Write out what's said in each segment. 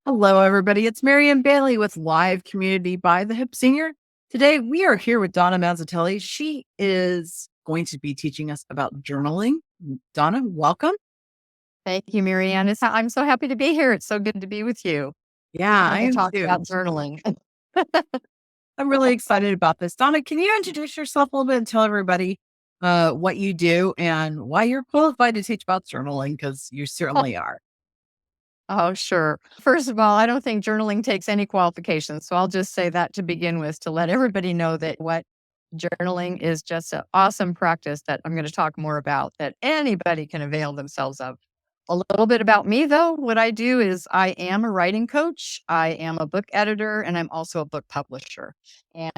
Hello, everybody. It's Marianne Bailey with Live Community by the Hip Senior. Today, we are here with Donna Mazzitelli. She is going to be teaching us about journaling. Donna, welcome. Thank you, Marianne. I'm so happy to be here. It's so good to be with you Yeah, I and to am talk about too. journaling. I'm really excited about this. Donna, can you introduce yourself a little bit and tell everybody what you do and why you're qualified to teach about journaling? Because you certainly are. Oh, sure. First of all, I don't think journaling takes any qualifications. So I'll just say that to begin with to let everybody know that what journaling is just an awesome practice that I'm going to talk more about that anybody can avail themselves of. A little bit about me, though. What I do is I am a writing coach, I am a book editor, and I'm also a book publisher.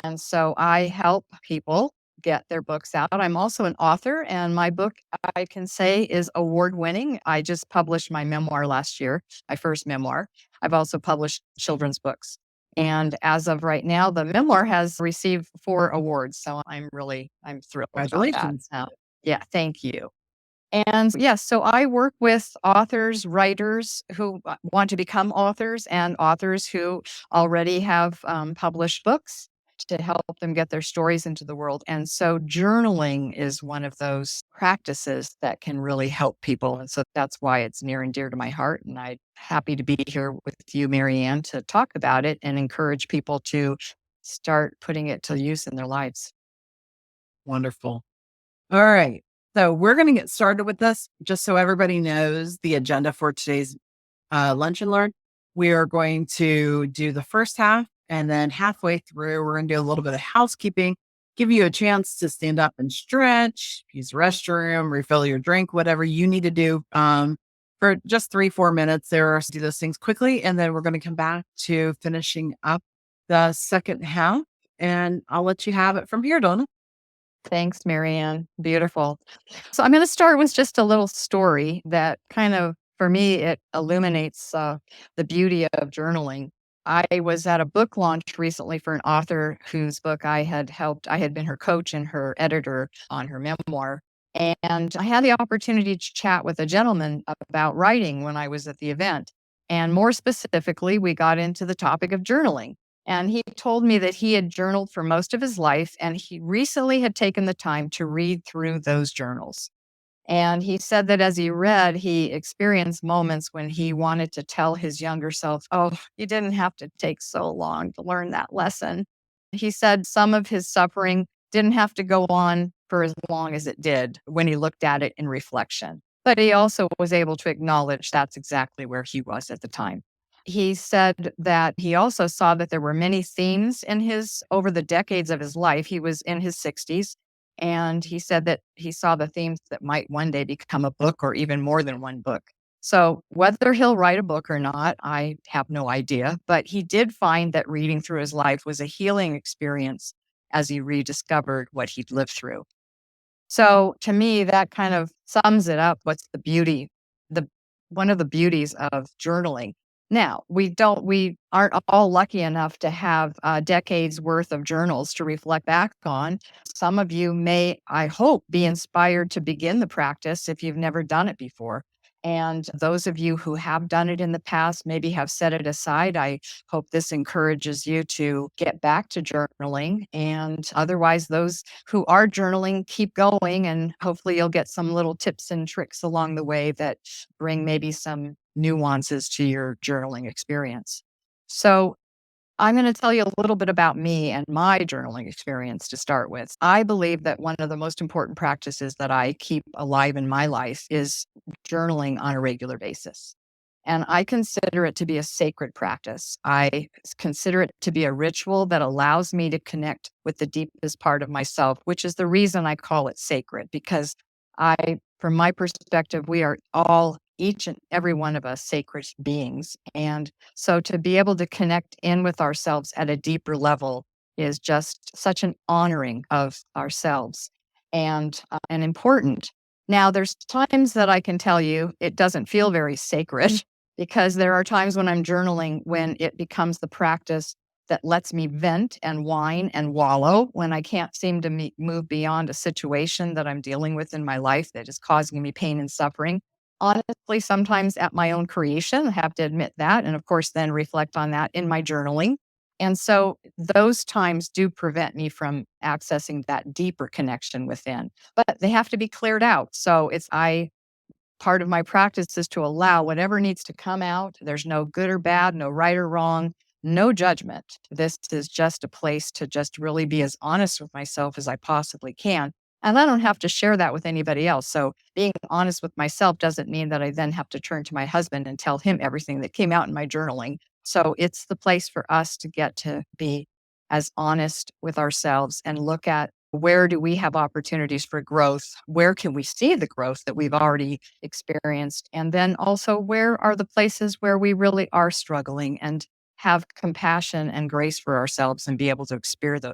And so I help people get their books out. I'm also an author, and my book, I can say, is award winning. I just published my memoir last year, my first memoir. I've also published children's books. And as of right now, the memoir has received 4 awards. So I'm thrilled about that. Congratulations. Yeah, thank you. And yes, so I work with authors, writers who want to become authors and authors who already have published books to help them get their stories into the world. And so journaling is one of those practices that can really help people. And so that's why it's near and dear to my heart. And I'm happy to be here with you, Marianne, to talk about it and encourage people to start putting it to use in their lives. Wonderful. All right. So we're going to get started with this just so everybody knows the agenda for today's lunch and learn. We are going to do the first half, and then halfway through, we're going to do a little bit of housekeeping, give you a chance to stand up and stretch, use the restroom, refill your drink, whatever you need to do for just 3-4 minutes. There are to do those things quickly. And then we're going to come back to finishing up the second half. And I'll let you have it from here, Donna. Thanks, Marianne. Beautiful. So I'm going to start with just a little story that kind of, for me, it illuminates the beauty of journaling. I was at a book launch recently for an author whose book I had helped. I had been her coach and her editor on her memoir. And I had the opportunity to chat with a gentleman about writing when I was at the event. And more specifically, we got into the topic of journaling. And he told me that he had journaled for most of his life, and he recently had taken the time to read through those journals. And he said that as he read, he experienced moments when he wanted to tell his younger self, "Oh, you didn't have to take so long to learn that lesson." He said some of his suffering didn't have to go on for as long as it did when he looked at it in reflection. But he also was able to acknowledge that's exactly where he was at the time. He said that he also saw that there were many themes in his over the decades of his life. He was in his 60s, and he said that he saw the themes that might one day become a book or even more than one book. So, whether he'll write a book or not, I have no idea. But he did find that reading through his life was a healing experience as he rediscovered what he'd lived through. So, to me, that kind of sums it up. What's the beauty? The One of the beauties of journaling. Now, we aren't all lucky enough to have decades worth of journals to reflect back on. Some of you may, I hope, be inspired to begin the practice if you've never done it before. And those of you who have done it in the past, maybe have set it aside. I hope this encourages you to get back to journaling. And otherwise, those who are journaling, keep going. And hopefully, you'll get some little tips and tricks along the way that bring maybe some nuances to your journaling experience. So, I'm going to tell you a little bit about me and my journaling experience to start with. I believe that one of the most important practices that I keep alive in my life is journaling on a regular basis. And I consider it to be a sacred practice. I consider it to be a ritual that allows me to connect with the deepest part of myself, which is the reason I call it sacred, because from my perspective, we are all, each and every one of us, sacred beings. And so to be able to connect in with ourselves at a deeper level is just such an honoring of ourselves and important. Now, there's times that I can tell you it doesn't feel very sacred because there are times when I'm journaling when it becomes the practice that lets me vent and whine and wallow when I can't seem to move beyond a situation that I'm dealing with in my life that is causing me pain and suffering. Honestly, sometimes at my own creation, I have to admit that, and of course, then reflect on that in my journaling. And so those times do prevent me from accessing that deeper connection within, but they have to be cleared out. So it's I part of my practice is to allow whatever needs to come out. There's no good or bad, no right or wrong, no judgment. This is just a place to just really be as honest with myself as I possibly can. And I don't have to share that with anybody else. So being honest with myself doesn't mean that I then have to turn to my husband and tell him everything that came out in my journaling. So it's the place for us to get to be as honest with ourselves and look at where do we have opportunities for growth? Where can we see the growth that we've already experienced? And then also, where are the places where we really are struggling and have compassion and grace for ourselves and be able to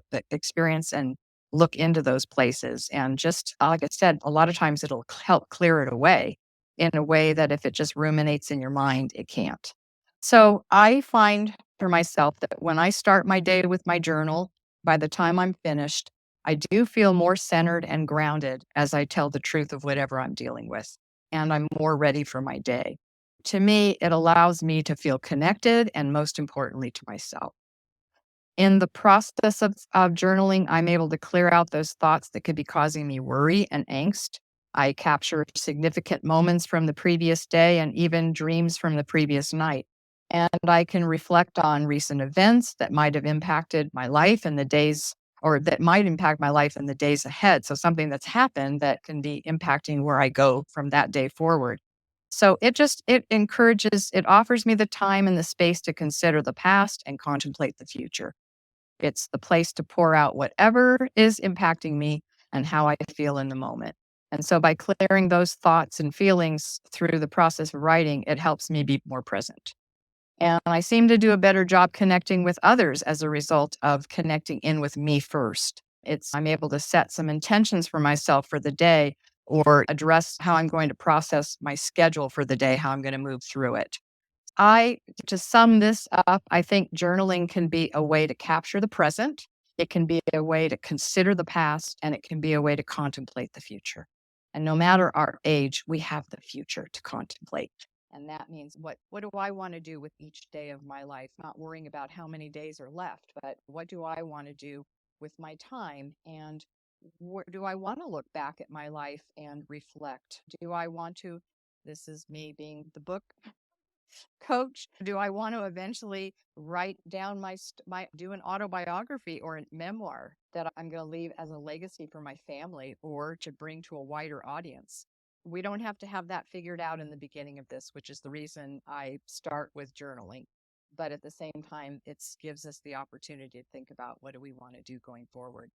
the experience and look into those places. And just like I said, a lot of times it'll help clear it away in a way that if it just ruminates in your mind, it can't. So I find for myself that when I start my day with my journal, by the time I'm finished, I do feel more centered and grounded as I tell the truth of whatever I'm dealing with, and I'm more ready for my day. To me, it allows me to feel connected and most importantly to myself. In the process of journaling, I'm able to clear out those thoughts that could be causing me worry and angst. I capture significant moments from the previous day and even dreams from the previous night. And I can reflect on recent events that might have impacted my life in the days or that might impact my life in the days ahead. So something that's happened that can be impacting where I go from that day forward. So it encourages, it offers me the time and the space to consider the past and contemplate the future. It's the place to pour out whatever is impacting me and how I feel in the moment. And so by clearing those thoughts and feelings through the process of writing, it helps me be more present. And I seem to do a better job connecting with others as a result of connecting in with me first. I'm able to set some intentions for myself for the day or address how I'm going to process my schedule for the day, how I'm going to move through it. To sum this up, I think journaling can be a way to capture the present. It can be a way to consider the past, and it can be a way to contemplate the future. And no matter our age, we have the future to contemplate. And that means what do I want to do with each day of my life? Not worrying about how many days are left, but what do I want to do with my time? And where do I want to look back at my life and reflect? Do I want to? This is me being the book coach. Do I want to eventually write down do an autobiography or a memoir that I'm going to leave as a legacy for my family or to bring to a wider audience? We don't have to have that figured out in the beginning of this, which is the reason I start with journaling. But at the same time, it gives us the opportunity to think about what do we want to do going forward.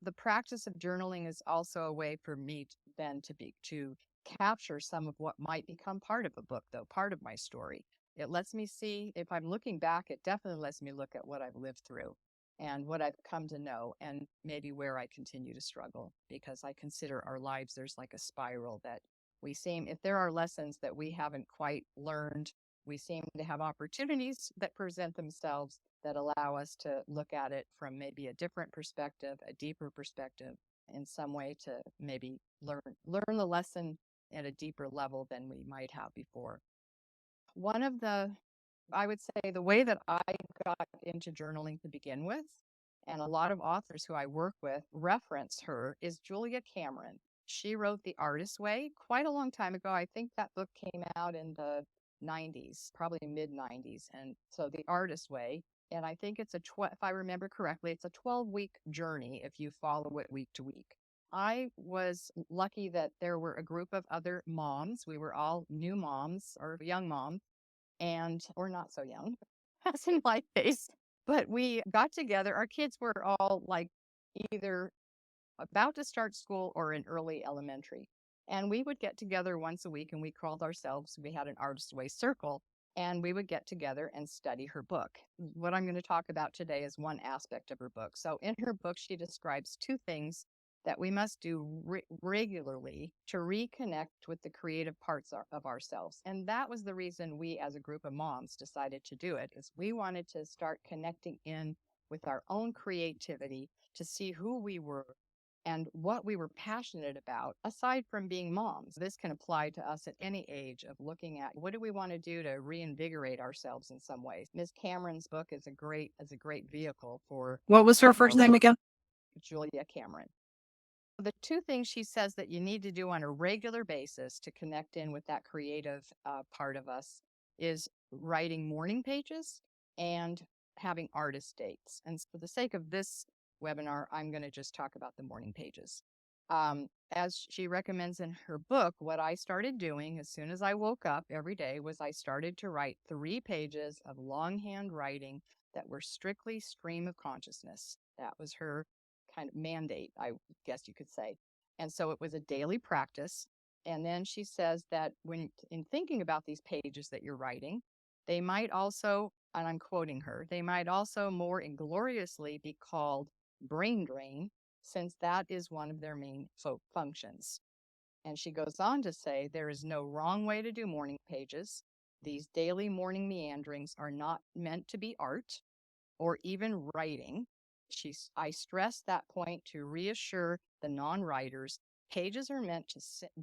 The practice of journaling is also a way for me to capture some of what might become part of a book, though part of my story. It lets me see, if I'm looking back, it definitely lets me look at what I've lived through and what I've come to know and maybe where I continue to struggle, because I consider our lives, there's like a spiral that if there are lessons that we haven't quite learned, we seem to have opportunities that present themselves that allow us to look at it from maybe a different perspective, a deeper perspective, in some way to maybe learn the lesson at a deeper level than we might have before. One of the I would say the way that I got into journaling to begin with, and a lot of authors who I work with reference her, is Julia Cameron. She wrote The Artist's Way quite a long time ago. I think that book came out in the 90s, probably mid 90s. And so The Artist's Way, and I think if I remember correctly, it's a 12-week journey if you follow it week to week. I was lucky that there were a group of other moms. We were all new moms or young moms and or not so young, as in my case. But we got together. Our kids were all like either about to start school or in early elementary. And we would get together once a week and we called ourselves, we had an Artist's Way circle, and we would get together and study her book. What I'm going to talk about today is one aspect of her book. So in her book, she describes two things that we must do regularly to reconnect with the creative parts of ourselves. And that was the reason we as a group of moms decided to do it, is we wanted to start connecting in with our own creativity to see who we were and what we were passionate about, aside from being moms. This can apply to us at any age of looking at what do we want to do to reinvigorate ourselves in some ways. Ms. Cameron's book is a great vehicle for What was her first name again? Julia Cameron. The two things she says that you need to do on a regular basis to connect in with that creative part of us is writing morning pages and having artist dates. And for the sake of this webinar, I'm going to just talk about the morning pages. As she recommends in her book, what I started doing as soon as I woke up every day was I started to write 3 pages of longhand writing that were strictly stream of consciousness. That was her kind of mandate, I guess you could say. And so it was a daily practice. And then she says that when in thinking about these pages that you're writing, they might also, and I'm quoting her, they might also more ingloriously be called brain drain, since that is one of their main functions. And she goes on to say there is no wrong way to do morning pages. These daily morning meanderings are not meant to be art or even writing. I stress that point to reassure the non-writers. Pages are meant to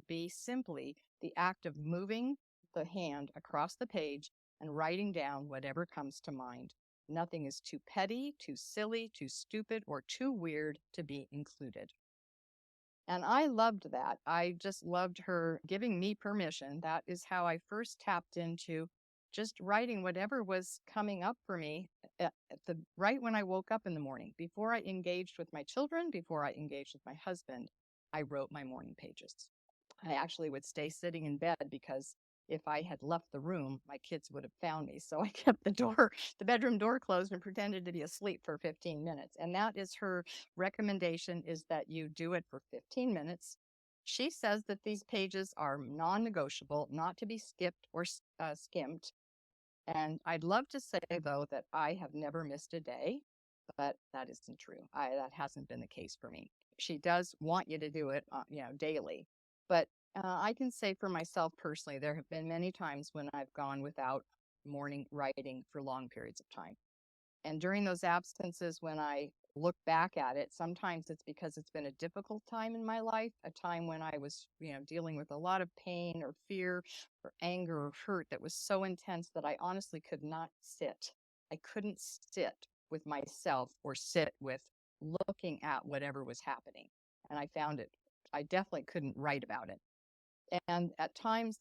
be simply the act of moving the hand across the page and writing down whatever comes to mind. Nothing is too petty, too silly, too stupid, or too weird to be included. And I loved that. I just loved her giving me permission. That is how I first tapped into just writing whatever was coming up for me right when I woke up in the morning. Before I engaged with my children, before I engaged with my husband, I wrote my morning pages. I actually would stay sitting in bed because if I had left the room, my kids would have found me. So I kept the bedroom door closed and pretended to be asleep for 15 minutes. And that is her recommendation, is that you do it for 15 minutes. She says that these pages are non-negotiable, not to be skipped or skimmed. And I'd love to say, though, that I have never missed a day, but that isn't true. That hasn't been the case for me. She does want you to do it, daily. But I can say for myself personally, there have been many times when I've gone without morning writing for long periods of time. And during those absences, when I look back at it, sometimes it's because it's been a difficult time in my life, a time when I was, dealing with a lot of pain or fear or anger or hurt that was so intense that I honestly could not sit. I couldn't sit with myself or sit with looking at whatever was happening. And I definitely couldn't write about it. And at times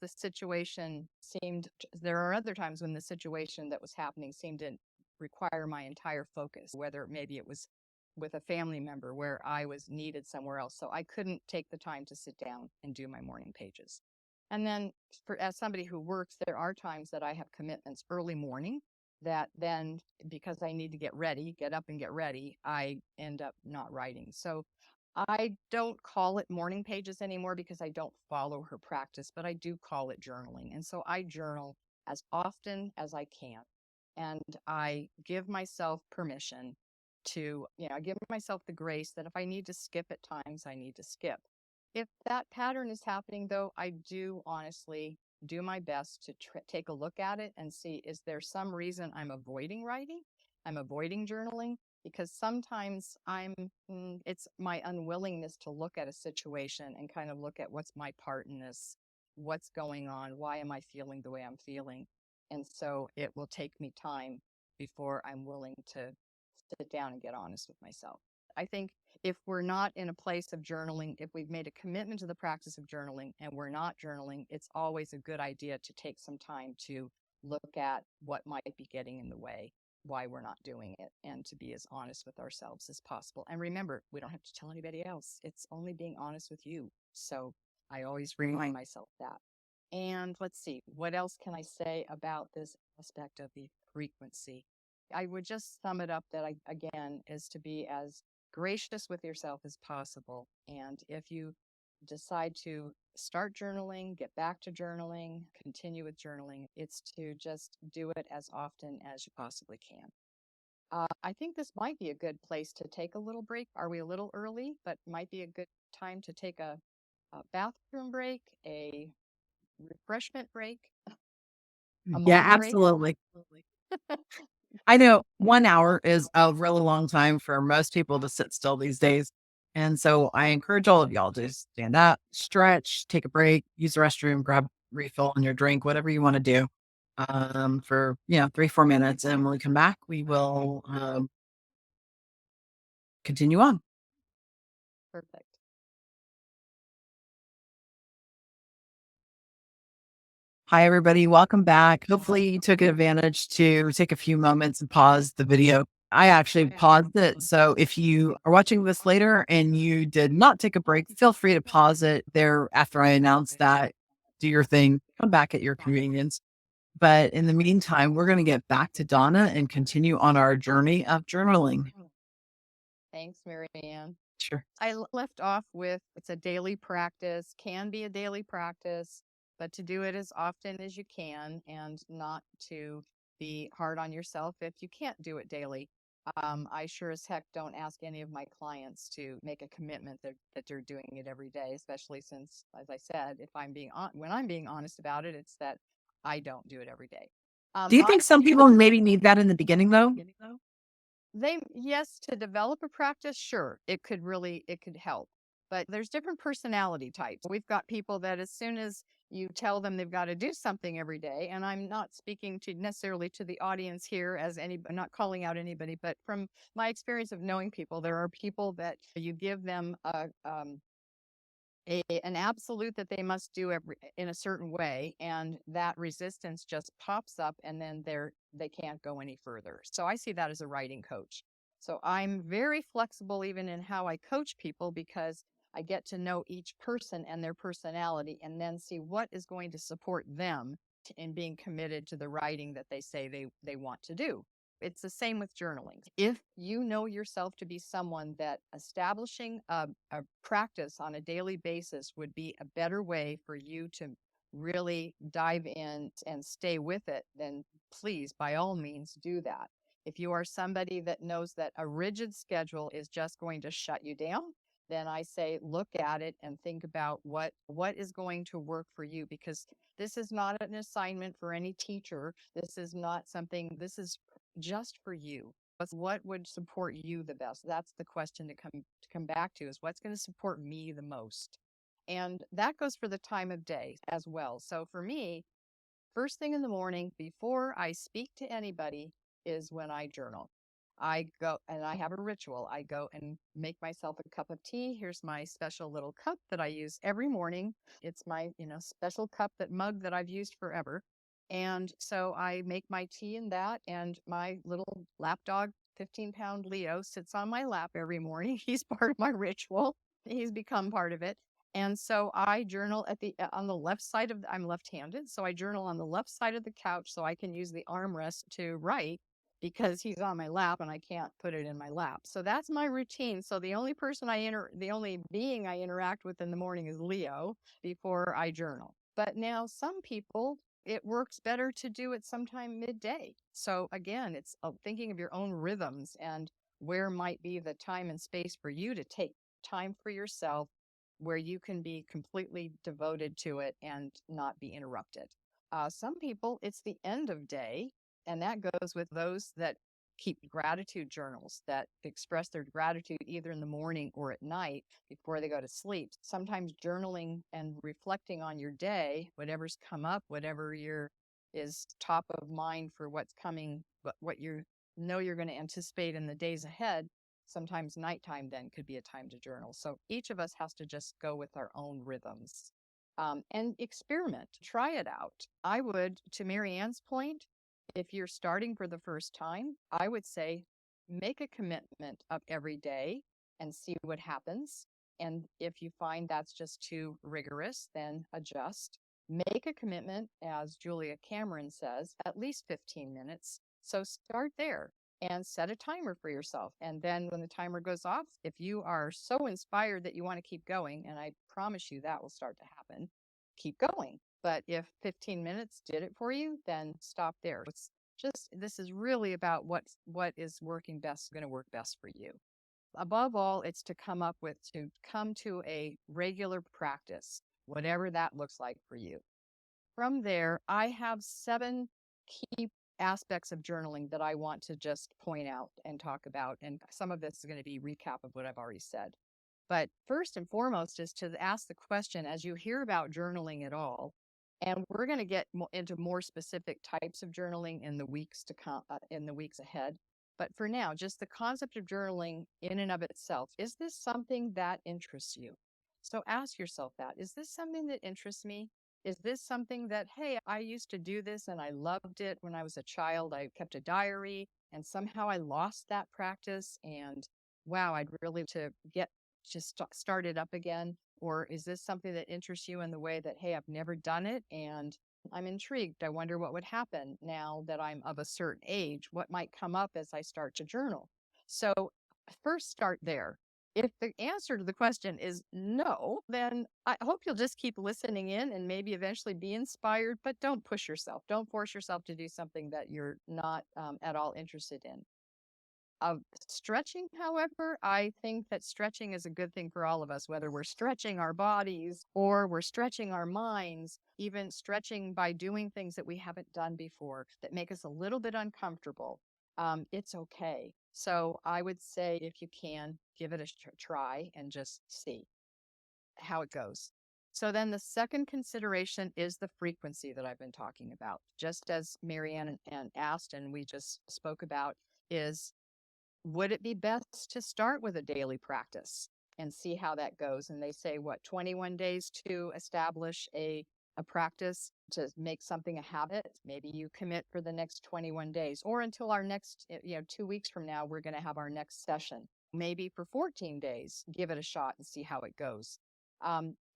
there are other times when the situation that was happening seemed to require my entire focus, whether maybe it was with a family member where I was needed somewhere else. So I couldn't take the time to sit down and do my morning pages. And then as somebody who works, there are times that I have commitments early morning that then, because I need to get up and get ready, I end up not writing. So I don't call it morning pages anymore because I don't follow her practice, but I do call it journaling. And so I journal as often as I can. And I give myself permission to, I give myself the grace that if I need to skip at times, I need to skip. If that pattern is happening, though, I do honestly do my best to take a look at it and see, is there some reason I'm avoiding writing? I'm avoiding journaling? Because sometimes it's my unwillingness to look at a situation and kind of look at what's my part in this, what's going on, why am I feeling the way I'm feeling? And so it will take me time before I'm willing to sit down and get honest with myself. I think if we're not in a place of journaling, if we've made a commitment to the practice of journaling and we're not journaling, it's always a good idea to take some time to look at what might be getting in the way, why we're not doing it, and to be as honest with ourselves as possible. And remember, we don't have to tell anybody else. It's only being honest with you. So I always remind myself that. And let's see, what else can I say about this aspect of the frequency? I would just sum it up that, again, is to be as gracious with yourself as possible. And if you decide to start journaling, get back to journaling, continue with journaling, it's to just do it as often as you possibly can. I think this might be a good place to take a little break. Are we a little early? But might be a good time to take a bathroom break, a refreshment break, a Yeah, mind break. absolutely. I know 1 hour is a really long time for most people to sit still these days. And so I encourage all of y'all to stand up, stretch, take a break, use the restroom, grab refill on your drink, whatever you want to do for, 3, 4 minutes. And when we come back, we will continue on. Perfect. Hi, everybody. Welcome back. Hopefully, you took advantage to take a few moments and pause the video. I actually paused it. So if you are watching this later and you did not take a break, feel free to pause it there after I announce that. Do your thing, come back at your convenience. But in the meantime, we're going to get back to Donna and continue on our journey of journaling. Thanks, Mary Ann. Sure. I left off with it's a daily practice, can be a daily practice, but to do it as often as you can and not to be hard on yourself if you can't do it daily. I sure as heck don't ask any of my clients to make a commitment that they're doing it every day, especially since, as I said, if I'm being when I'm being honest about it, it's that I don't do it every day. Do you think some people maybe need that in the beginning, though? Yes, to develop a practice, sure, it could help. But there's different personality types. We've got people that as soon as you tell them they've got to do something every day, and I'm not speaking to necessarily to the audience here as any, I'm not calling out anybody, but from my experience of knowing people, there are people that you give them an absolute that they must do in a certain way, and that resistance just pops up, and then they can't go any further. So I see that as a writing coach. So I'm very flexible even in how I coach people, because I get to know each person and their personality, and then see what is going to support them in being committed to the writing that they say they want to do. It's the same with journaling. If you know yourself to be someone that establishing a practice on a daily basis would be a better way for you to really dive in and stay with it, then please, by all means, do that. If you are somebody that knows that a rigid schedule is just going to shut you down, then I say look at it and think about what is going to work for you, because this is not an assignment for any teacher. This is not something, this is just for you. What would support you the best? That's the question to come back to, is what's going to support me the most. And that goes for the time of day as well. So for me, first thing in the morning before I speak to anybody is when I journal. I go and I have a ritual. I go and make myself a cup of tea. Here's my special little cup that I use every morning. It's my, special cup, that mug that I've used forever. And so I make my tea in that, and my little lapdog, 15-pound Leo, sits on my lap every morning. He's part of my ritual. He's become part of it. And so I journal on the left side of I'm left-handed, so I journal on the left side of the couch so I can use the armrest to write, because he's on my lap and I can't put it in my lap. So that's my routine. So the only being I interact with in the morning is Leo before I journal. But now some people, it works better to do it sometime midday. So again, it's thinking of your own rhythms and where might be the time and space for you to take time for yourself, where you can be completely devoted to it and not be interrupted. Some people, it's the end of day, and that goes with those that keep gratitude journals, that express their gratitude either in the morning or at night before they go to sleep. Sometimes journaling and reflecting on your day, whatever's come up, whatever is top of mind for what's coming, what you know you're going to anticipate in the days ahead. Sometimes nighttime then could be a time to journal. So each of us has to just go with our own rhythms and experiment, try it out. I would, to Mary Ann's point, if you're starting for the first time, I would say make a commitment of every day and see what happens. And if you find that's just too rigorous, then adjust. Make a commitment, as Julia Cameron says, at least 15 minutes. So start there and set a timer for yourself. And then when the timer goes off, if you are so inspired that you want to keep going, and I promise you that will start to happen, keep going. But if 15 minutes did it for you, then stop there. It's just, this is really about what is working best, going to work best for you. Above all, it's to come to a regular practice, whatever that looks like for you. From there, I have 7 key aspects of journaling that I want to just point out and talk about. And some of this is going to be recap of what I've already said. But first and foremost is to ask the question as you hear about journaling at all. And we're going to get into more specific types of journaling in the weeks to come, in the weeks ahead. But for now, just the concept of journaling in and of itself, is this something that interests you? So ask yourself that. Is this something that interests me? Is this something that, hey, I used to do this and I loved it when I was a child? I kept a diary and somehow I lost that practice. And wow, I'd really to get just start it up again. Or is this something that interests you in the way that, hey, I've never done it and I'm intrigued. I wonder what would happen now that I'm of a certain age. What might come up as I start to journal? So, first start there. If the answer to the question is no, then I hope you'll just keep listening in and maybe eventually be inspired, but don't push yourself. Don't force yourself to do something that you're not at all interested in. Stretching, however, I think that stretching is a good thing for all of us, whether we're stretching our bodies or we're stretching our minds, even stretching by doing things that we haven't done before that make us a little bit uncomfortable. It's okay. So I would say if you can, give it a try and just see how it goes. So then the second consideration is the frequency that I've been talking about. Just as Marianne and asked, and we just spoke about, is would it be best to start with a daily practice and see how that goes? And they say, what, 21 days to establish a practice to make something a habit? Maybe you commit for the next 21 days or until our next, 2 weeks from now, we're going to have our next session. Maybe for 14 days, give it a shot and see how it goes.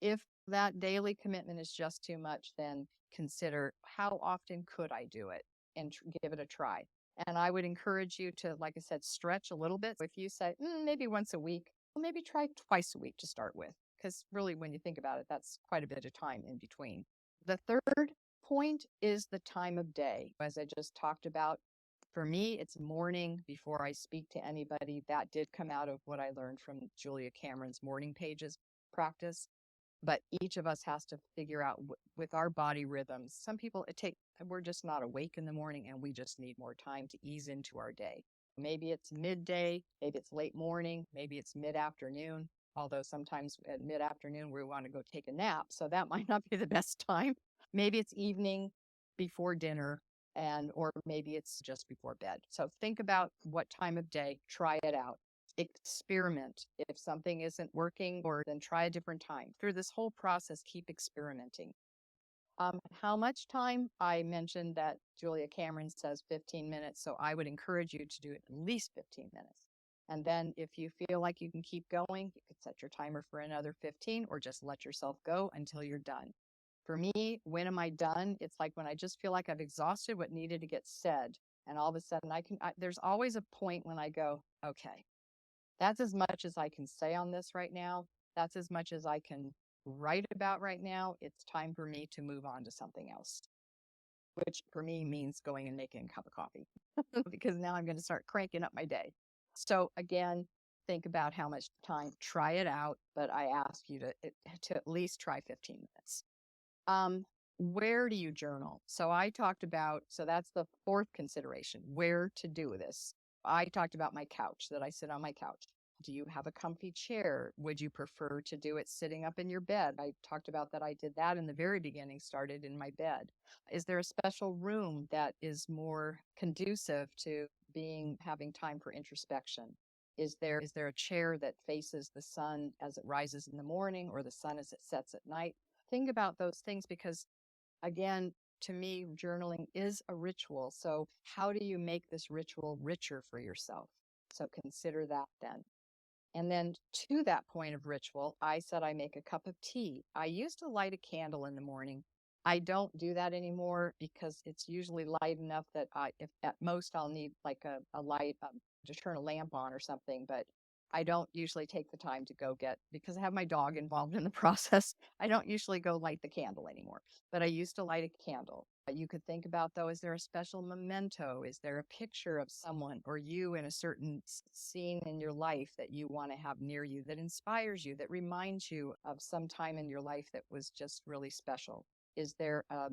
If that daily commitment is just too much, then consider how often could I do it and give it a try. And I would encourage you to, like I said, stretch a little bit. If you say maybe once a week, well, maybe try twice a week to start with, because really, when you think about it, that's quite a bit of time in between. The third point is the time of day. As I just talked about, for me, it's morning before I speak to anybody. That did come out of what I learned from Julia Cameron's morning pages practice. But each of us has to figure out with our body rhythms. Some people we're just not awake in the morning and we just need more time to ease into our day. Maybe it's midday, maybe it's late morning, maybe it's mid-afternoon. Although sometimes at mid-afternoon we want to go take a nap, so that might not be the best time. Maybe it's evening before dinner, or maybe it's just before bed. So think about what time of day, try it out. Experiment. If something isn't working, or then try a different time. Through this whole process, keep experimenting. How much time? I mentioned that Julia Cameron says 15 minutes, so I would encourage you to do it at least 15 minutes. And then if you feel like you can keep going, you could set your timer for another 15 or just let yourself go until you're done. For me, when am I done? It's like when I just feel like I've exhausted what needed to get said. And all of a sudden there's always a point when I go, okay, that's as much as I can say on this right now. That's as much as I can write about right now. It's time for me to move on to something else, which for me means going and making a cup of coffee because now I'm going to start cranking up my day. So again, think about how much time, try it out, but I ask you to at least try 15 minutes. Where do you journal? So I talked about, so that's the fourth consideration, where to do this. I talked about my couch, that I sit on my couch. Do you have a comfy chair? Would you prefer to do it sitting up in your bed? I talked about that. I did that in the very beginning, started in my bed. Is there a special room that is more conducive to having time for introspection? Is there a chair that faces the sun as it rises in the morning or the sun as it sets at night? Think about those things because, again, to me, journaling is a ritual. So how do you make this ritual richer for yourself? So consider that then. And then to that point of ritual, I said I make a cup of tea. I used to light a candle in the morning. I don't do that anymore because it's usually light enough that if at most I'll need like a light to turn a lamp on or something, but I don't usually take the time to go because I have my dog involved in the process. I don't usually go light the candle anymore, but I used to light a candle. You could think about, though, is there a special memento? Is there a picture of someone or you in a certain scene in your life that you want to have near you, that inspires you, that reminds you of some time in your life that was just really special? Is there a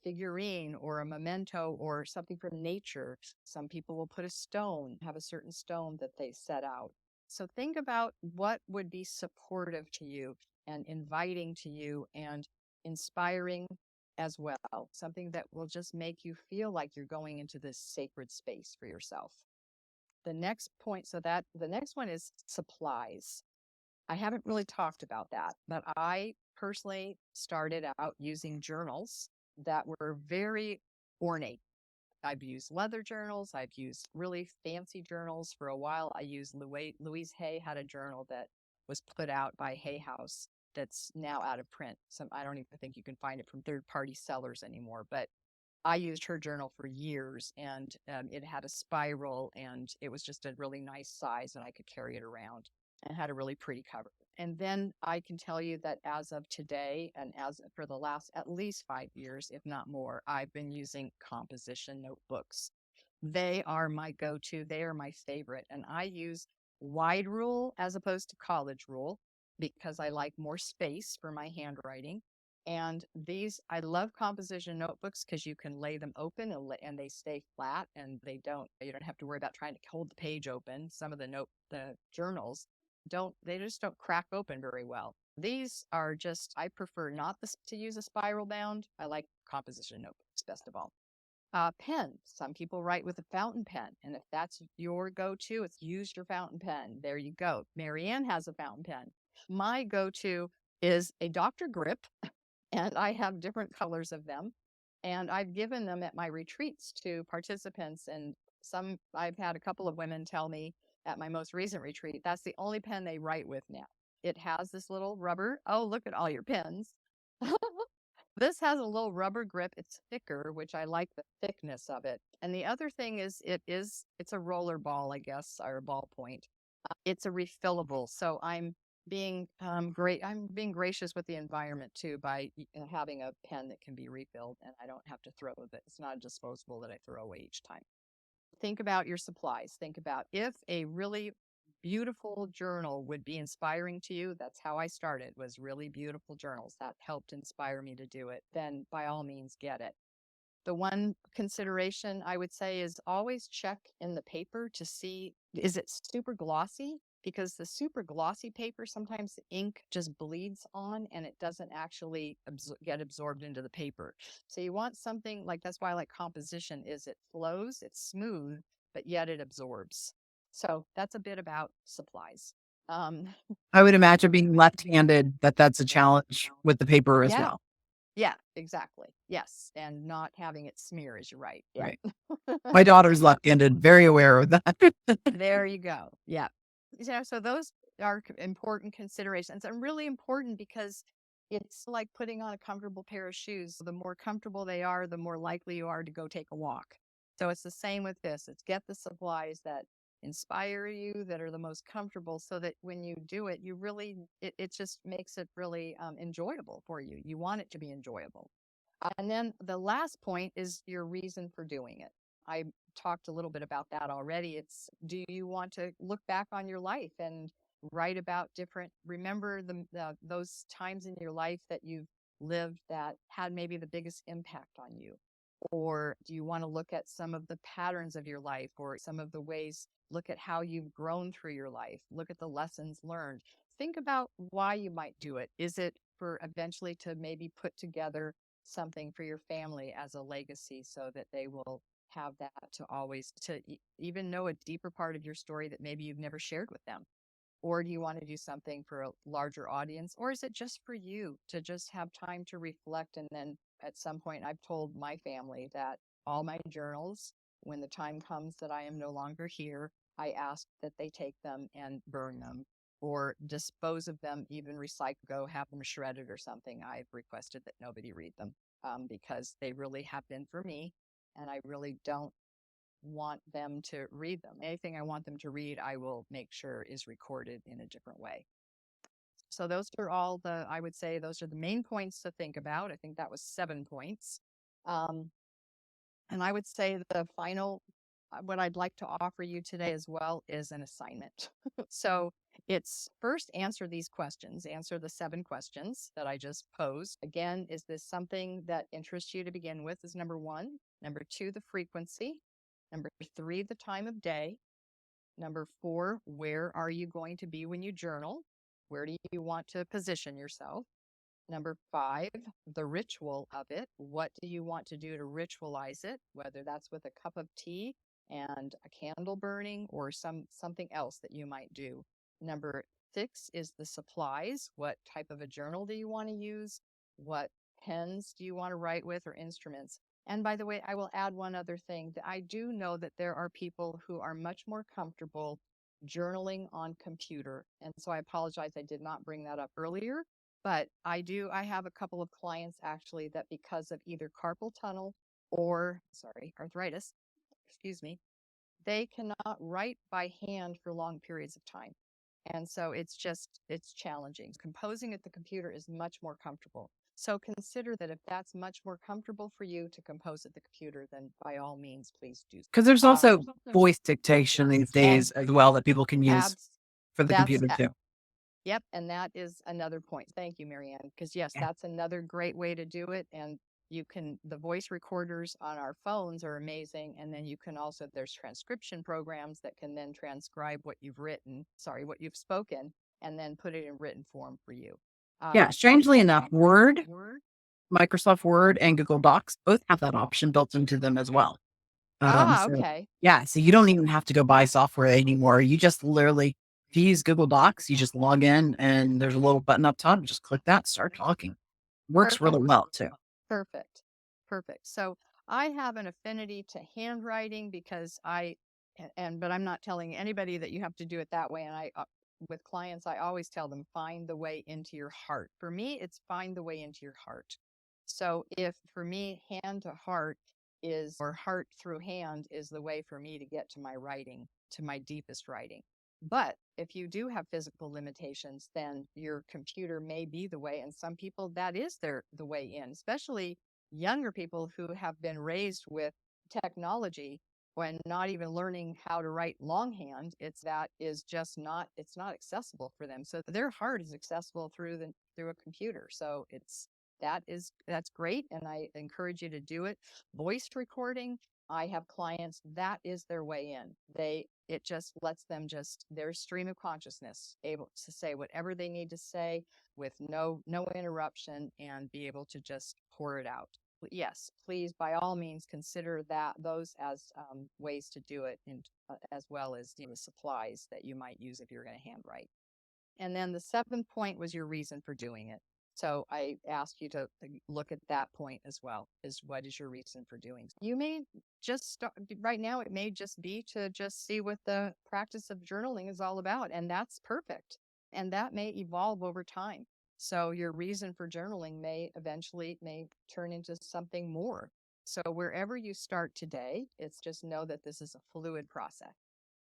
figurine or a memento or something from nature? Some people will put a stone, have a certain stone that they set out. So think about what would be supportive to you and inviting to you and inspiring as well. Something that will just make you feel like you're going into this sacred space for yourself. The next point, the next one is supplies. I haven't really talked about that, but I personally started out using journals that were very ornate. I've used leather journals. I've used really fancy journals. For a while, I used Louise Hay had a journal that was put out by Hay House that's now out of print. I don't even think you can find it from third-party sellers anymore, but I used her journal for years, and it had a spiral, and it was just a really nice size, and I could carry it around, and had a really pretty cover. And then I can tell you that as of today, and as for the last at least 5 years, if not more, I've been using composition notebooks. They are my go-to. They are my favorite, and I use wide rule as opposed to college rule because I like more space for my handwriting. And I love composition notebooks because you can lay them open and they stay flat, and you don't have to worry about trying to hold the page open. Some of the journals they just don't crack open very well. These are just, I prefer not to use a spiral bound. I like composition notebooks best of all. Pen. Some people write with a fountain pen, and if that's your go-to, it's use your fountain pen. There you go. Marianne has a fountain pen. My go-to is a Dr. Grip, and I have different colors of them. And I've given them at my retreats to participants. And I've had a couple of women tell me at my most recent retreat, that's the only pen they write with now. It has this little rubber. Oh, look at all your pens. This has a little rubber grip. It's thicker, which I like the thickness of it. And the other thing is it's a roller ball, I guess, or a ballpoint. It's a refillable. So I'm being I'm being gracious with the environment too by having a pen that can be refilled, and I don't have to throw it. It's not a disposable that I throw away each time. Think about your supplies. Think about if a really beautiful journal would be inspiring to you. That's how I started, was really beautiful journals. That helped inspire me to do it. Then by all means, get it. The one consideration I would say is always check in the paper to see, is it super glossy? Because the super glossy paper, sometimes the ink just bleeds on and it doesn't actually get absorbed into the paper. So you want something like, that's why I like composition, is it flows, it's smooth, but yet it absorbs. So that's a bit about supplies. I would imagine being left-handed, that's a challenge with the paper as Yeah. well. Yeah, exactly. Yes. And not having it smear is you're right. Yeah. Right. My daughter's left-handed, very aware of that. There you go. Yeah. So those are important considerations, and really important because it's like putting on a comfortable pair of shoes. The more comfortable they are, the more likely you are to go take a walk. So it's the same with this. It's get the supplies that inspire you, that are the most comfortable, so that when you do it, it just makes it really enjoyable for you. You want it to be enjoyable. And then the last point is your reason for doing it. I talked a little bit about that already. It's, do you want to look back on your life and write about remember those times in your life that you've lived that had maybe the biggest impact on you? Or do you want to look at some of the patterns of your life, or some of the ways, look at how you've grown through your life, look at the lessons learned. Think about why you might do it. Is it for eventually to maybe put together something for your family as a legacy, so that they will have that to always, even know a deeper part of your story that maybe you've never shared with them? Or do you want to do something for a larger audience? Or is it just for you to just have time to reflect? And then at some point, I've told my family that all my journals, when the time comes that I am no longer here, I ask that they take them and burn them or dispose of them, even go have them shredded or something. I've requested that nobody read them because they really have been for me. And I really don't want them to read them. Anything I want them to read, I will make sure is recorded in a different way. So those are I would say those are the main points to think about. I think that was 7 points. And I would say the final, what I'd like to offer you today as well is an assignment. So it's first answer these questions, answer the 7 questions that I just posed. Again, is this something that interests you to begin with, is number 1. Number 2, the frequency. Number 3, the time of day. Number 4, where are you going to be when you journal? Where do you want to position yourself? Number 5, the ritual of it. What do you want to do to ritualize it? Whether that's with a cup of tea and a candle burning or something else that you might do. Number 6 is the supplies. What type of a journal do you want to use? What pens do you want to write with or instruments? And by the way, I will add one other thing. That I do know that there are people who are much more comfortable journaling on computer. And so I apologize I did not bring that up earlier. But I have a couple of clients actually that because of either carpal tunnel or, sorry, arthritis, excuse me, they cannot write by hand for long periods of time. And so it's challenging. Composing at the computer is much more comfortable. So consider that if that's much more comfortable for you to compose at the computer, then by all means, please do. Because there's also voice dictation these And days as well that people can use abs, for the that's computer too. Yep, and that is another point. Thank you, Marianne, because yes, Yeah. that's another great way to do it. And the voice recorders on our phones are amazing. And then you can also, there's transcription programs that can then transcribe what you've written, sorry, what you've spoken, and then put it in written form for you. Yeah. Strangely enough, Microsoft Word and Google Docs both have that option built into them as well. So Okay. yeah, so you don't even have to go buy software anymore. You just literally, if you use Google Docs, you just log in and there's a little button up top. Just click that, start talking. Works really Perfect. well too. Perfect. Perfect. So I have an affinity to handwriting because but I'm not telling anybody that you have to do it that way. And with clients, I always tell them, find the way into your heart. For me, it's find the way into your heart. So if for me, hand to heart or heart through hand is the way for me to get to my writing, to my deepest writing. But if you do have physical limitations, then your computer may be the way. And some people, that is the way in, especially younger people who have been raised with technology when not even learning how to write longhand. It's not accessible for them. So their heart is accessible through a computer. So that's great. And I encourage you to do it. Voice recording. I have clients that is their way in. It just lets them their stream of consciousness, able to say whatever they need to say with no interruption and be able to just pour it out. Yes, please, by all means, consider those as ways to do it, as well as the supplies that you might use if you're going to handwrite. And then the 7th point was your reason for doing it. So I asked you to look at that point as well, is what is your reason for doing? You may just start right now, it may just be to just see what the practice of journaling is all about. And that's perfect. And that may evolve over time. So your reason for journaling may turn into something more. So wherever you start today, it's just know that this is a fluid process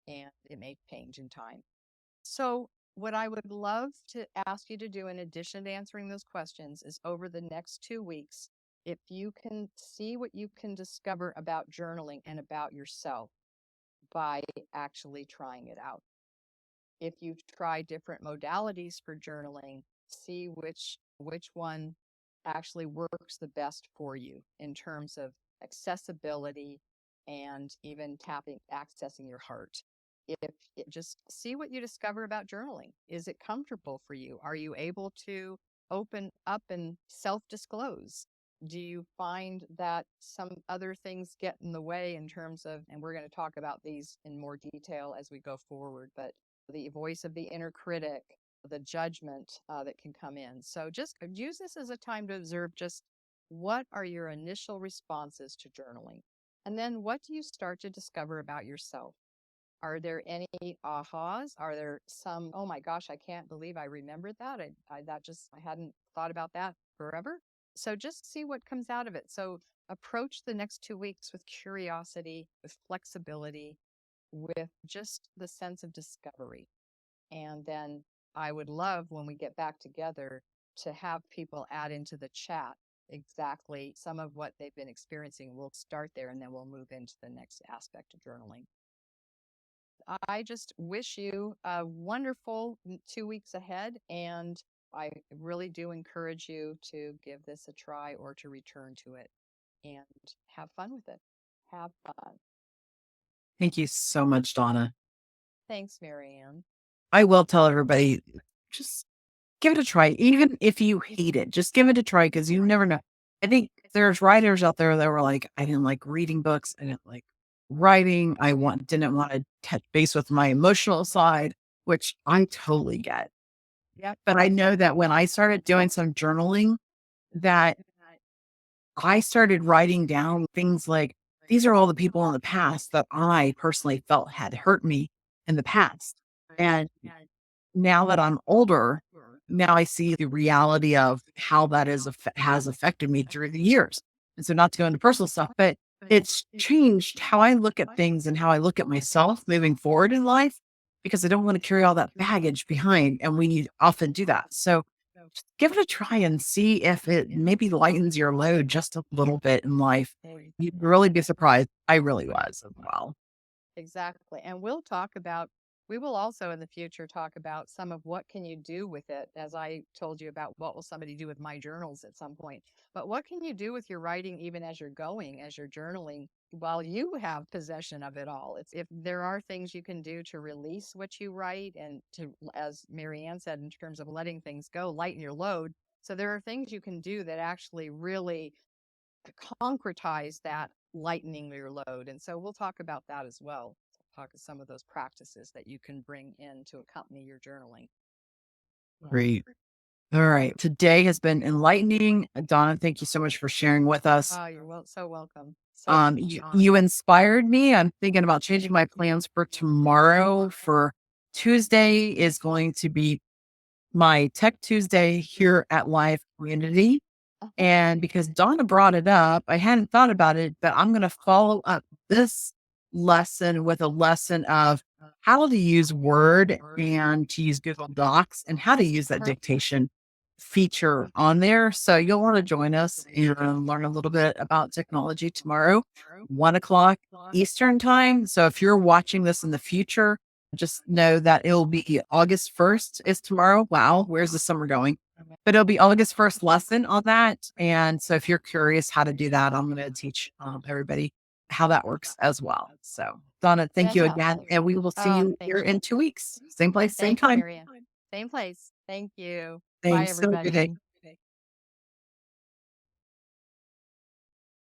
and it may change in time. So what I would love to ask you to do in addition to answering those questions is over the next 2 weeks, if you can see what you can discover about journaling and about yourself by actually trying it out. If you try different modalities for journaling, see which one actually works the best for you in terms of accessibility and even accessing your heart. Just see what you discover about journaling. Is it comfortable for you? Are you able to open up and self-disclose? Do you find that some other things get in the way in terms of, and we're going to talk about these in more detail as we go forward, but the voice of the inner critic, the judgment that can come in. So just use this as a time to observe just what are your initial responses to journaling? And then what do you start to discover about yourself? Are there any ahas? Are there some, oh my gosh, I can't believe I remembered that. I hadn't thought about that forever. So just see what comes out of it. So approach the next 2 weeks with curiosity, with flexibility, with just the sense of discovery. And then I would love when we get back together to have people add into the chat exactly some of what they've been experiencing. We'll start there and then we'll move into the next aspect of journaling. I just wish you a wonderful 2 weeks ahead, and I really do encourage you to give this a try or to return to it and have fun with it. Have fun. Thank you so much, Donna. Thanks, Marianne. I will tell everybody, just give it a try. Even if you hate it, just give it a try because you never know. I think there's writers out there that were like, I didn't like reading books. I didn't like writing. Didn't want to touch base with my emotional side, which I totally get. Yep. But I know that when I started doing some journaling, that I started writing down things like, these are all the people in the past that I personally felt had hurt me in the past. And now that I'm older, now I see the reality of how that has affected me through the years. And so not to go into personal stuff, but it's changed how I look at things and how I look at myself moving forward in life because I don't want to carry all that baggage behind. And we often do that. So just give it a try and see if it maybe lightens your load just a little bit in life. You'd really be surprised. I really was as well. Exactly. And we will also in the future talk about some of what can you do with it, as I told you about what will somebody do with my journals at some point. But what can you do with your writing even as you're going, as you're journaling, while you have possession of it all? It's if there are things you can do to release what you write and to, as Marianne said, in terms of letting things go, lighten your load. So there are things you can do that actually really concretize that lightening your load. And so we'll talk about that as well. Talk about some of those practices that you can bring in to accompany your journaling. Great. All right. Today has been enlightening. Donna, thank you so much for sharing with us. Oh, you're so welcome. So You inspired me. I'm thinking about changing my plans for tomorrow. For Tuesday is going to be my Tech Tuesday here at Live Community. And because Donna brought it up, I hadn't thought about it, but I'm going to follow up this lesson with a lesson of how to use Word and to use Google Docs and how to use that dictation feature on there. So you'll want to join us and learn a little bit about technology tomorrow, 1 o'clock Eastern time. So if you're watching this in the future, just know that it'll be August 1st is tomorrow. Wow, where's the summer going? But it'll be August 1st lesson on that. And so if you're curious how to do that, I'm going to teach everybody how that works as well. So Donna, thank you again. fantastic. And we will see Oh, you thank here you. in 2 weeks. Same place, same Thanks, time. Marianne. Same place. Thank you. Bye, Thanks. So good everybody. day.